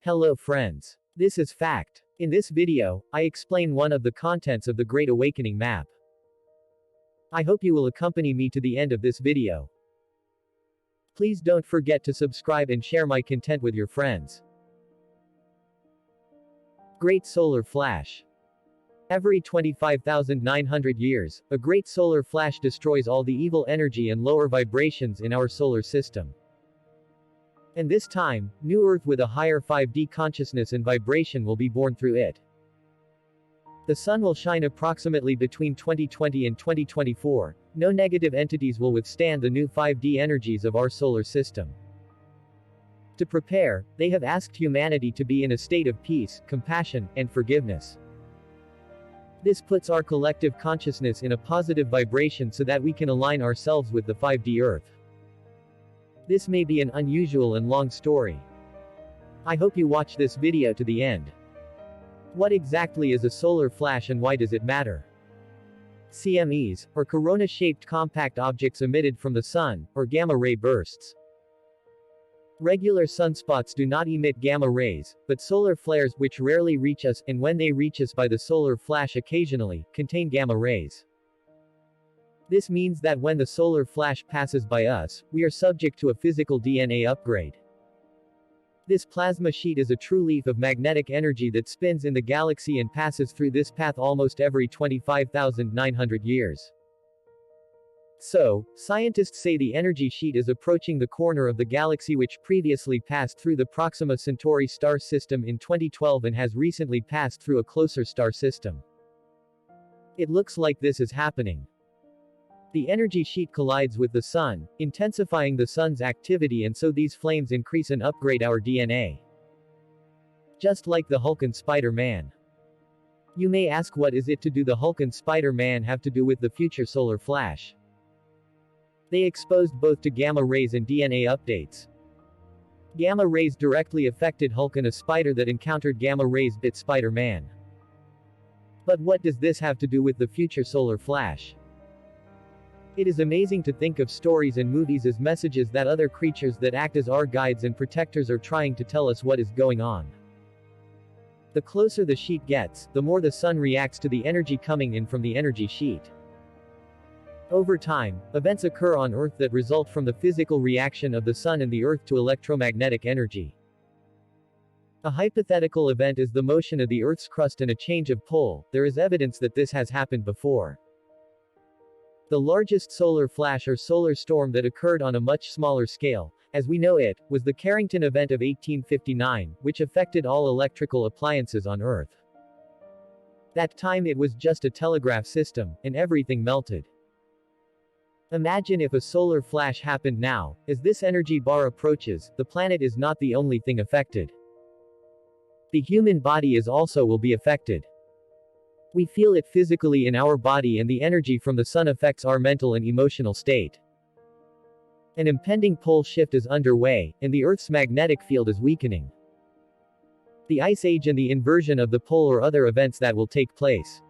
Hello friends. This is Fact. In this video, I explain one of the contents of the Great Awakening map. I hope you will accompany me to the end of this video. Please don't forget to subscribe and share my content with your friends. Great Solar Flash. Every 25,900 years, a great solar flash destroys all the evil energy and lower vibrations in our solar system. And this time, new Earth with a higher 5D consciousness and vibration will be born through it. The sun will shine approximately between 2020 and 2024. No negative entities will withstand the new 5D energies of our solar system. To prepare, they have asked humanity to be in a state of peace, compassion, and forgiveness. This puts our collective consciousness in a positive vibration so that we can align ourselves with the 5D Earth. This may be an unusual and long story. I hope you watch this video to the end. What exactly is a solar flash and why does it matter? CMEs, or corona-shaped compact objects emitted from the sun, or gamma-ray bursts. Regular sunspots do not emit gamma rays, but solar flares, which rarely reach us, and when they reach us by the solar flash occasionally, contain gamma rays. This means that when the solar flash passes by us, we are subject to a physical DNA upgrade. This plasma sheet is a true leaf of magnetic energy that spins in the galaxy and passes through this path almost every 25,900 years. So, scientists say the energy sheet is approaching the corner of the galaxy which previously passed through the Proxima Centauri star system in 2012 and has recently passed through a closer star system. It looks like this is happening. The energy sheet collides with the sun, intensifying the sun's activity, and so these flames increase and upgrade our DNA. Just like the Hulk and Spider-Man. You may ask, what is it to do the Hulk and Spider-Man have to do with the future solar flash? They exposed both to gamma rays and DNA updates. Gamma rays directly affected Hulk, and a spider that encountered gamma rays bit Spider-Man. But what does this have to do with the future solar flash? It is amazing to think of stories and movies as messages that other creatures that act as our guides and protectors are trying to tell us what is going on. The closer the sheet gets, the more the sun reacts to the energy coming in from the energy sheet. Over time, events occur on Earth that result from the physical reaction of the sun and the Earth to electromagnetic energy. A hypothetical event is the motion of the Earth's crust and a change of pole. There is evidence that this has happened before. The largest solar flash or solar storm that occurred on a much smaller scale, as we know it, was the Carrington event of 1859, which affected all electrical appliances on Earth. That time it was just a telegraph system, and everything melted. Imagine if a solar flash happened now. As this energy bar approaches, the planet is not the only thing affected. The human body also will be affected. We feel it physically in our body, and the energy from the sun affects our mental and emotional state. An impending pole shift is underway, and the Earth's magnetic field is weakening. The Ice Age and the inversion of the pole are other events that will take place.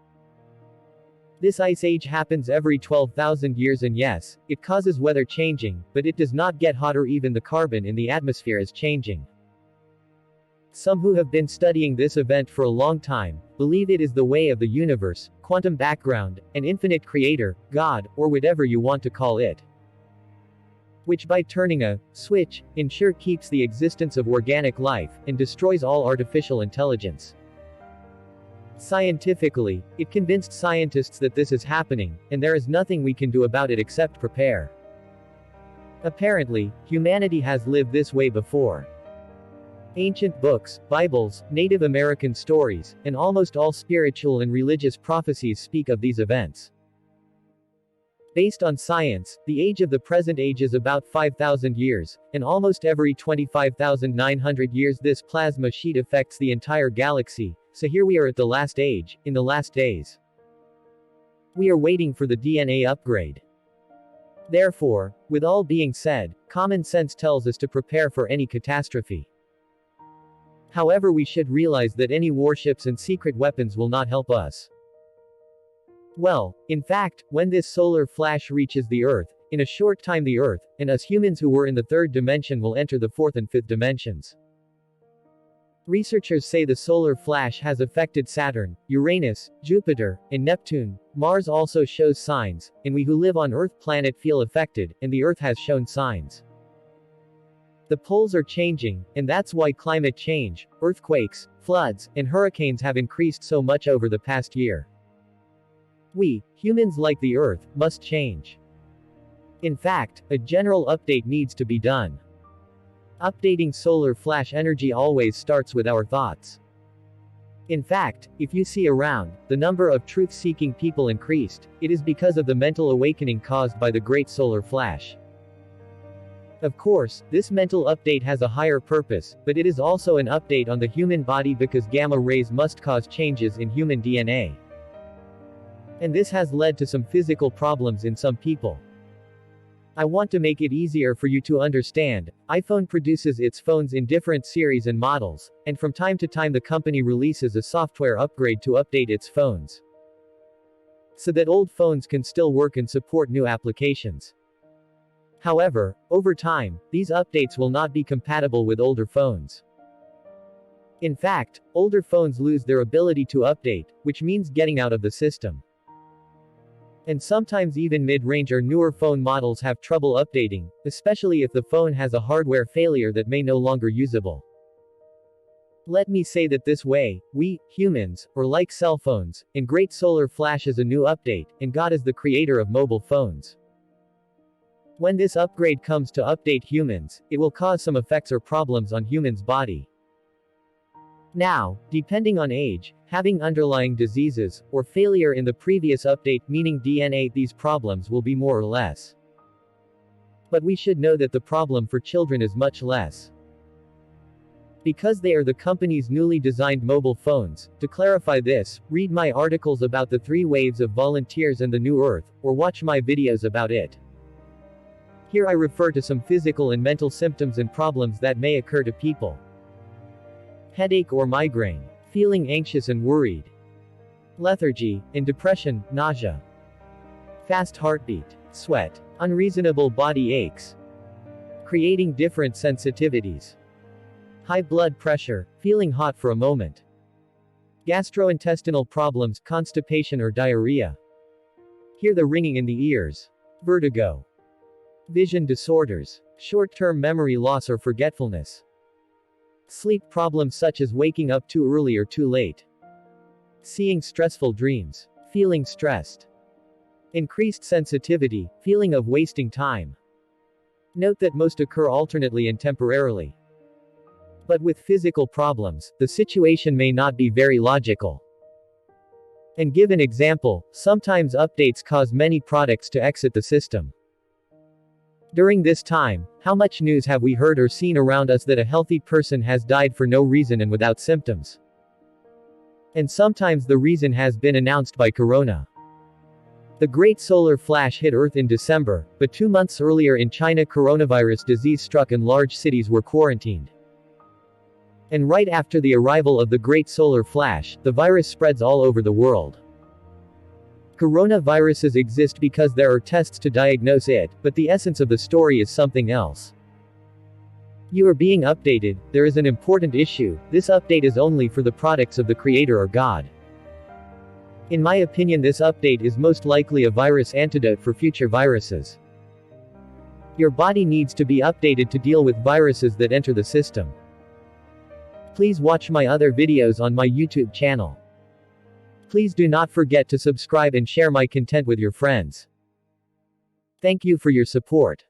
This Ice Age happens every 12,000 years, and yes, it causes weather changing, but it does not get hotter. Even the carbon in the atmosphere is changing. Some who have been studying this event for a long time believe it is the way of the universe, quantum background, an infinite creator, God, or whatever you want to call it, which by turning a switch, ensure keeps the existence of organic life, and destroys all artificial intelligence. Scientifically, it convinced scientists that this is happening, and there is nothing we can do about it except prepare. Apparently, humanity has lived this way before. Ancient books, Bibles, Native American stories, and almost all spiritual and religious prophecies speak of these events. Based on science, the age of the present age is about 5,000 years, and almost every 25,900 years this plasma sheet affects the entire galaxy, so here we are at the last age, in the last days. We are waiting for the DNA upgrade. Therefore, with all being said, common sense tells us to prepare for any catastrophe. However, we should realize that any warships and secret weapons will not help us. Well, in fact, when this solar flash reaches the Earth, in a short time the Earth, and us humans who were in the third dimension will enter the fourth and fifth dimensions. Researchers say the solar flash has affected Saturn, Uranus, Jupiter, and Neptune. Mars also shows signs, and we who live on Earth planet feel affected, and the Earth has shown signs. The poles are changing, and that's why climate change, earthquakes, floods, and hurricanes have increased so much over the past year. We, humans like the Earth, must change. In fact, a general update needs to be done. Updating solar flash energy always starts with our thoughts. In fact, if you see around, the number of truth-seeking people increased, it is because of the mental awakening caused by the great solar flash. Of course, this mental update has a higher purpose, but it is also an update on the human body because gamma rays must cause changes in human DNA. And this has led to some physical problems in some people. I want to make it easier for you to understand. iPhone produces its phones in different series and models, and from time to time the company releases a software upgrade to update its phones, so that old phones can still work and support new applications. However, over time, these updates will not be compatible with older phones. In fact, older phones lose their ability to update, which means getting out of the system. And sometimes even mid-range or newer phone models have trouble updating, especially if the phone has a hardware failure that may no longer usable. Let me say that this way, we, humans, are like cell phones, and great solar flash is a new update, and God is the creator of mobile phones. When this upgrade comes to update humans, it will cause some effects or problems on humans' body. Now, depending on age, having underlying diseases, or failure in the previous update meaning DNA, these problems will be more or less. But we should know that the problem for children is much less. Because they are the company's newly designed mobile phones. To clarify this, read my articles about the 3 waves of volunteers and the new Earth, or watch my videos about it. Here I refer to some physical and mental symptoms and problems that may occur to people. Headache or migraine, feeling anxious and worried, lethargy, and depression, nausea, fast heartbeat, sweat, unreasonable body aches, creating different sensitivities, high blood pressure, feeling hot for a moment, gastrointestinal problems, constipation or diarrhea, hear the ringing in the ears, vertigo, vision disorders, short-term memory loss or forgetfulness, sleep problems such as waking up too early or too late, seeing stressful dreams, feeling stressed, increased sensitivity, feeling of wasting time. Note that most occur alternately and temporarily. But with physical problems, the situation may not be very logical. And give an example, sometimes updates cause many products to exit the system. During this time, how much news have we heard or seen around us that a healthy person has died for no reason and without symptoms? And sometimes the reason has been announced by Corona. The great solar flash hit Earth in December, but 2 months earlier in China coronavirus disease struck and large cities were quarantined. And right after the arrival of the great solar flash, the virus spreads all over the world. Coronaviruses exist because there are tests to diagnose it, but the essence of the story is something else. You are being updated. There is an important issue. This update is only for the products of the Creator or God. In my opinion, this update is most likely a virus antidote for future viruses. Your body needs to be updated to deal with viruses that enter the system. Please watch my other videos on my YouTube channel. Please do not forget to subscribe and share my content with your friends. Thank you for your support.